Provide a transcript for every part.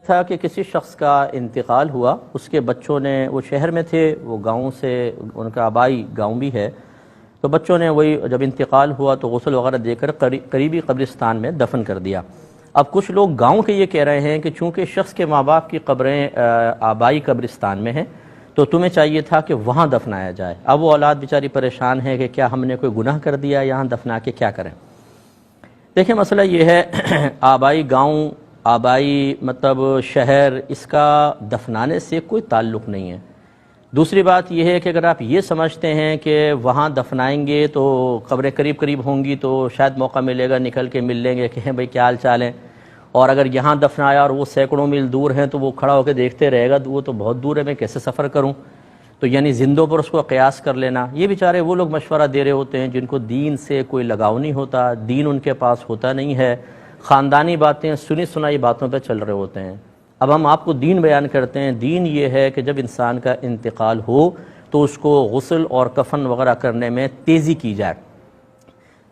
تھا کہ کسی شخص کا انتقال ہوا، اس کے بچوں نے، وہ شہر میں تھے، وہ گاؤں سے، ان کا آبائی گاؤں بھی ہے، تو بچوں نے وہی جب انتقال ہوا تو غسل وغیرہ دے کر قریبی قبرستان میں دفن کر دیا۔ اب کچھ لوگ گاؤں کے یہ کہہ رہے ہیں کہ چونکہ شخص کے ماں باپ کی قبریں آبائی قبرستان میں ہیں تو تمہیں چاہیے تھا کہ وہاں دفنایا جائے۔ اب وہ اولاد بیچاری پریشان ہے کہ کیا ہم نے کوئی گناہ کر دیا، یہاں دفنا کے کیا کریں؟ دیکھیں مسئلہ یہ ہے آبائی گاؤں، آبائی مطلب شہر، اس کا دفنانے سے کوئی تعلق نہیں ہے۔ دوسری بات یہ ہے کہ اگر آپ یہ سمجھتے ہیں کہ وہاں دفنائیں گے تو قبریں قریب قریب ہوں گی تو شاید موقع ملے گا نکل کے مل لیں گے کہ بھئی کیا حال چال ہے، اور اگر یہاں دفنایا اور وہ سینکڑوں میل دور ہیں تو وہ کھڑا ہو کے دیکھتے رہے گا، وہ تو بہت دور ہے، میں کیسے سفر کروں؟ تو یعنی زندوں پر اس کو قیاس کر لینا، یہ بیچارے وہ لوگ مشورہ دے رہے ہوتے ہیں جن کو دین سے کوئی لگاؤ نہیں ہوتا، دین ان کے پاس ہوتا نہیں ہے، خاندانی باتیں، سنی سنائی باتوں پہ چل رہے ہوتے ہیں۔ اب ہم آپ کو دین بیان کرتے ہیں۔ دین یہ ہے کہ جب انسان کا انتقال ہو تو اس کو غسل اور کفن وغیرہ کرنے میں تیزی کی جائے۔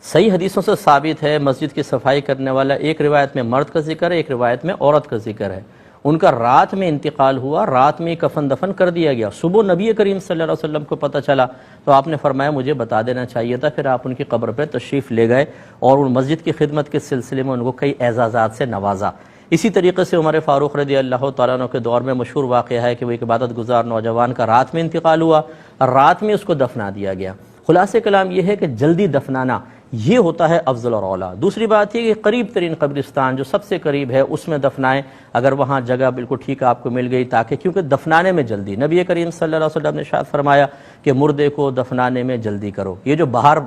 صحیح حدیثوں سے ثابت ہے، مسجد کی صفائی کرنے والا، ایک روایت میں مرد کا ذکر ہے، ایک روایت میں عورت کا ذکر ہے، ان کا رات میں انتقال ہوا، رات میں کفن دفن کر دیا گیا۔ صبح نبی کریم صلی اللہ علیہ وسلم کو پتہ چلا تو آپ نے فرمایا مجھے بتا دینا چاہیے تھا، پھر آپ ان کی قبر پہ تشریف لے گئے اور ان مسجد کی خدمت کے سلسلے میں ان کو کئی اعزازات سے نوازا۔ اسی طریقے سے عمر فاروق رضی اللہ تعالیٰ عنہ کے دور میں مشہور واقعہ ہے کہ وہ ایک عبادت گزار نوجوان کا رات میں انتقال ہوا، رات میں اس کو دفنا دیا گیا۔ خلاصہ کلام یہ ہے کہ جلدی دفنانا یہ ہوتا ہے افضل اور اولیٰ۔ دوسری بات یہ کہ قریب ترین قبرستان جو سب سے قریب ہے اس میں دفنائیں، اگر وہاں جگہ بالکل ٹھیک آپ کو مل گئی، تاکہ کیونکہ دفنانے میں جلدی، نبی کریم صلی اللہ علیہ وسلم نے ارشاد فرمایا کہ مردے کو دفنانے میں جلدی کرو۔ یہ جو باہر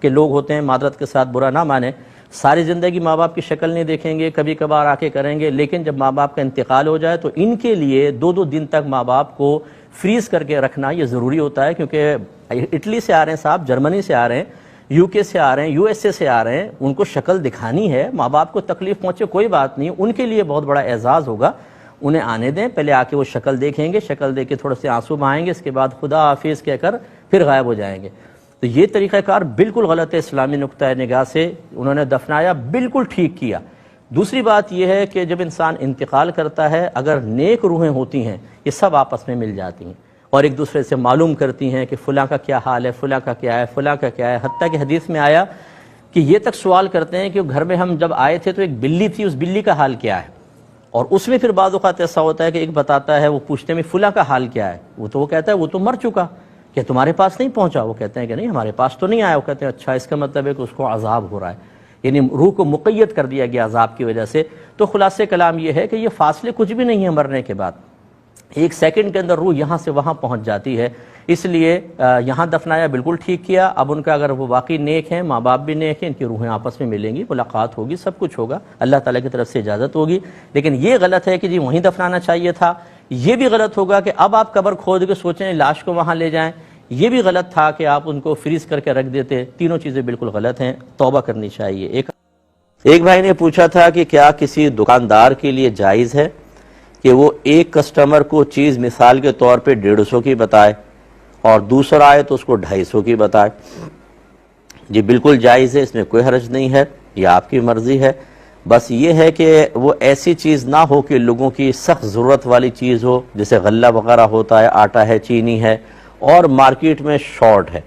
کے لوگ ہوتے ہیں، معذرت کے ساتھ برا نہ مانیں، ساری زندگی ماں باپ کی شکل نہیں دیکھیں گے، کبھی کبھار آ کے کریں گے، لیکن جب ماں باپ کا انتقال ہو جائے تو ان کے لیے دو دو دن تک ماں باپ کو فریز کر کے رکھنا یہ ضروری ہوتا ہے، کیونکہ اٹلی سے آ رہے ہیں صاحب، جرمنی سے آ رہے ہیں، یو کے سے آ رہے ہیں، یو ایس اے سے آ رہے ہیں، ان کو شکل دکھانی ہے، ماں باپ کو تکلیف پہنچے کوئی بات نہیں، ان کے لیے بہت بڑا اعزاز ہوگا، انہیں آنے دیں، پہلے آ کے وہ شکل دیکھیں گے، شکل دیکھ کے تھوڑے سے آنسو بہائیں گے، اس کے بعد خدا حافظ کہہ کر پھر غائب ہو جائیں گے۔ تو یہ طریقہ کار بالکل غلط ہے اسلامی نقطۂ نگاہ سے، انہوں نے دفنایا، بالکل ٹھیک کیا۔ دوسری بات یہ ہے کہ جب انسان انتقال کرتا ہے، اگر نیک روحیں ہوتی ہیں یہ سب آپس میں مل جاتی ہیں اور ایک دوسرے سے معلوم کرتی ہیں کہ فلاں کا کیا حال ہے، فلاں کا کیا ہے، فلاں کا کیا ہے، حتیٰ کہ حدیث میں آیا کہ یہ تک سوال کرتے ہیں کہ گھر میں ہم جب آئے تھے تو ایک بلی تھی، اس بلی کا حال کیا ہے، اور اس میں پھر بعض اوقات ایسا ہوتا ہے کہ ایک بتاتا ہے، وہ پوچھتے ہیں فلاں کا حال کیا ہے، وہ کہتا ہے وہ تو مر چکا، کہ تمہارے پاس نہیں پہنچا؟ وہ کہتے ہیں کہ نہیں ہمارے پاس تو نہیں آیا۔ وہ کہتے ہیں اچھا، اس کا مطلب ہے کہ اس کو عذاب ہو رہا ہے، یعنی روح کو مقید کر دیا گیا عذاب کی وجہ سے۔ تو خلاصہ کلام یہ ہے کہ یہ فاصلے کچھ بھی نہیں ہیں مرنے کے بعد، ایک سیکنڈ کے اندر روح یہاں سے وہاں پہنچ جاتی ہے، اس لیے یہاں دفنایا، بالکل ٹھیک کیا۔ اب ان کا اگر وہ واقعی نیک ہیں، ماں باپ بھی نیک ہیں، ان کی روحیں آپس میں ملیں گی، ملاقات ہوگی، سب کچھ ہوگا، اللہ تعالیٰ کی طرف سے اجازت ہوگی۔ لیکن یہ غلط ہے کہ جی وہیں دفنانا چاہیے تھا، یہ بھی غلط ہوگا کہ اب آپ قبر کھود کے سوچیں لاش کو وہاں لے جائیں، یہ بھی غلط تھا کہ آپ ان کو فریز کر کے رکھ دیتے۔ تینوں چیزیں بالکل غلط ہیں، توبہ کرنی چاہیے۔ ایک بھائی نے پوچھا تھا کہ کیا کسی دکاندار کے لیے جائز ہے کہ وہ ایک کسٹمر کو چیز مثال کے طور پہ 150 کی بتائے اور دوسرا آئے تو اس کو 250 کی بتائے؟ جی بالکل جائز ہے، اس میں کوئی حرج نہیں ہے، یہ آپ کی مرضی ہے۔ بس یہ ہے کہ وہ ایسی چیز نہ ہو کہ لوگوں کی سخت ضرورت والی چیز ہو، جیسے غلہ وغیرہ ہوتا ہے، آٹا ہے، چینی ہے، اور مارکیٹ میں شارٹ ہے،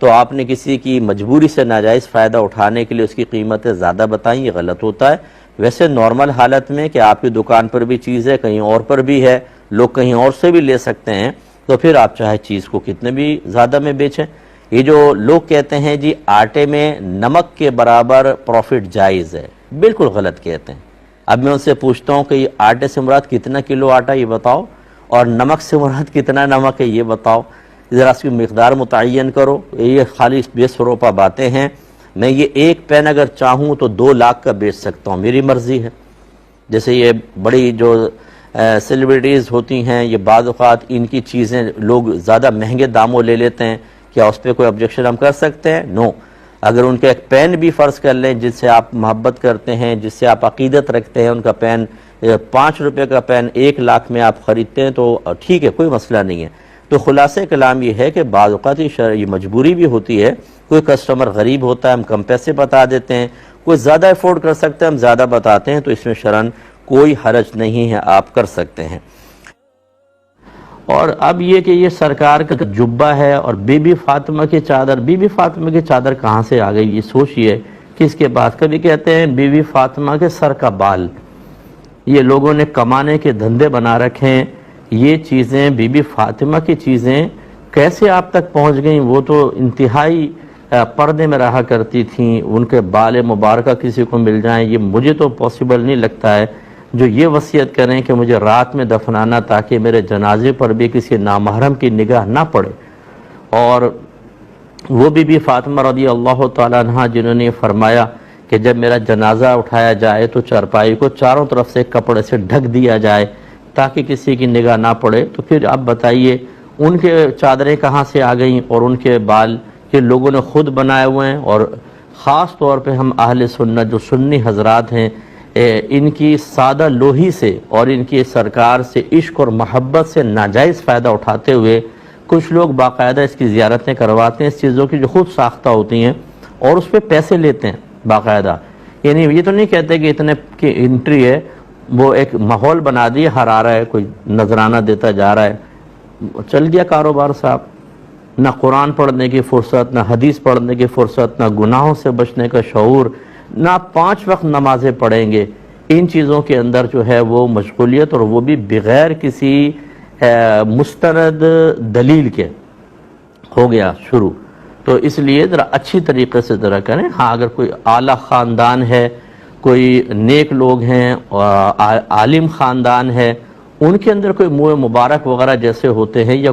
تو آپ نے کسی کی مجبوری سے ناجائز فائدہ اٹھانے کے لیے اس کی قیمتیں زیادہ بتائیں، یہ غلط ہوتا ہے۔ ویسے نارمل حالت میں کہ آپ کی دکان پر بھی چیز ہے، کہیں اور پر بھی ہے، لوگ کہیں اور سے بھی لے سکتے ہیں، تو پھر آپ چاہے چیز کو کتنے بھی زیادہ میں بیچیں۔ یہ جو لوگ کہتے ہیں جی آٹے میں نمک کے برابر پروفٹ جائز ہے، بالکل غلط کہتے ہیں۔ اب میں ان سے پوچھتا ہوں کہ یہ آٹے سے مراد کتنا کلو آٹا یہ بتاؤ، اور نمک سے مراد کتنا نمک ہے یہ بتاؤ، ذرا اس کی مقدار متعین کرو۔ یہ خالی بے سروپا باتیں ہیں۔ میں یہ ایک پین اگر چاہوں تو 2 لاکھ کا بیچ سکتا ہوں، میری مرضی ہے۔ جیسے یہ بڑی جو سیلیبریٹیز ہوتی ہیں، یہ بعض اوقات ان کی چیزیں لوگ زیادہ مہنگے داموں لے لیتے ہیں، کیا اس پہ کوئی آبجیکشن ہم کر سکتے ہیں؟ نو۔ اگر ان کا ایک پین بھی فرض کر لیں جس سے آپ محبت کرتے ہیں، جس سے آپ عقیدت رکھتے ہیں، ان کا پین 5 روپے کا پین 1 لاکھ میں آپ خریدتے ہیں تو ٹھیک ہے، کوئی مسئلہ نہیں ہے۔ تو خلاصہ کلام یہ ہے کہ بعض اوقات یہ مجبوری بھی ہوتی ہے، کوئی کسٹمر غریب ہوتا ہے، ہم کم پیسے بتا دیتے ہیں، کوئی زیادہ افورڈ کر سکتا ہے، ہم زیادہ بتاتے ہیں، تو اس میں شرعاً کوئی حرج نہیں ہے، آپ کر سکتے ہیں۔ اور اب یہ کہ یہ سرکار کا جبہ ہے اور بی بی فاطمہ کی چادر، بی بی فاطمہ کی چادر کہاں سے آ گئی، یہ سوچئے کس کے پاس۔ کبھی کہتے ہیں بی بی فاطمہ کے سر کا بال، یہ لوگوں نے کمانے کے دھندے بنا رکھے ہیں۔ یہ چیزیں بی بی فاطمہ کی چیزیں کیسے آپ تک پہنچ گئیں؟ وہ تو انتہائی پردے میں رہا کرتی تھیں، ان کے بال مبارکہ کسی کو مل جائیں، یہ مجھے تو پاسبل نہیں لگتا ہے۔ جو یہ وصیت کریں کہ مجھے رات میں دفنانا تاکہ میرے جنازے پر بھی کسی نامحرم کی نگاہ نہ پڑے، اور وہ بی بی فاطمہ رضی اللہ تعالیٰ عنہ جنہوں نے فرمایا کہ جب میرا جنازہ اٹھایا جائے تو چارپائی کو چاروں طرف سے کپڑے سے ڈھک دیا جائے تاکہ کسی کی نگاہ نہ پڑے، تو پھر اب بتائیے ان کے چادریں کہاں سے آ گئیں اور ان کے بال کہ لوگوں نے خود بنائے ہوئے ہیں۔ اور خاص طور پہ ہم اہل سنت جو سنی حضرات ہیں، ان کی سادہ لوہی سے اور ان کی سرکار سے عشق اور محبت سے ناجائز فائدہ اٹھاتے ہوئے کچھ لوگ باقاعدہ اس کی زیارتیں کرواتے ہیں، اس چیزوں کی جو خود ساختہ ہوتی ہیں، اور اس پہ پیسے لیتے ہیں باقاعدہ۔ یعنی یہ تو نہیں کہتے کہ اتنے کی انٹری ہے، وہ ایک ماحول بنا دیا، ہر آ رہا ہے کوئی نذرانہ دیتا جا رہا ہے، چل گیا کاروبار صاحب۔ نہ قرآن پڑھنے کی فرصت، نہ حدیث پڑھنے کی فرصت، نہ گناہوں سے بچنے کا شعور، نہ 5 وقت نمازیں پڑھیں گے۔ ان چیزوں کے اندر جو ہے وہ مشغولیت، اور وہ بھی بغیر کسی مستند دلیل کے ہو گیا شروع۔ تو اس لیے ذرا اچھی طریقے سے ذرا کریں۔ ہاں اگر کوئی اعلیٰ خاندان ہے، کوئی نیک لوگ ہیں، عالم خاندان ہے، ان کے اندر کوئی منہ مبارک وغیرہ جیسے ہوتے ہیں، یا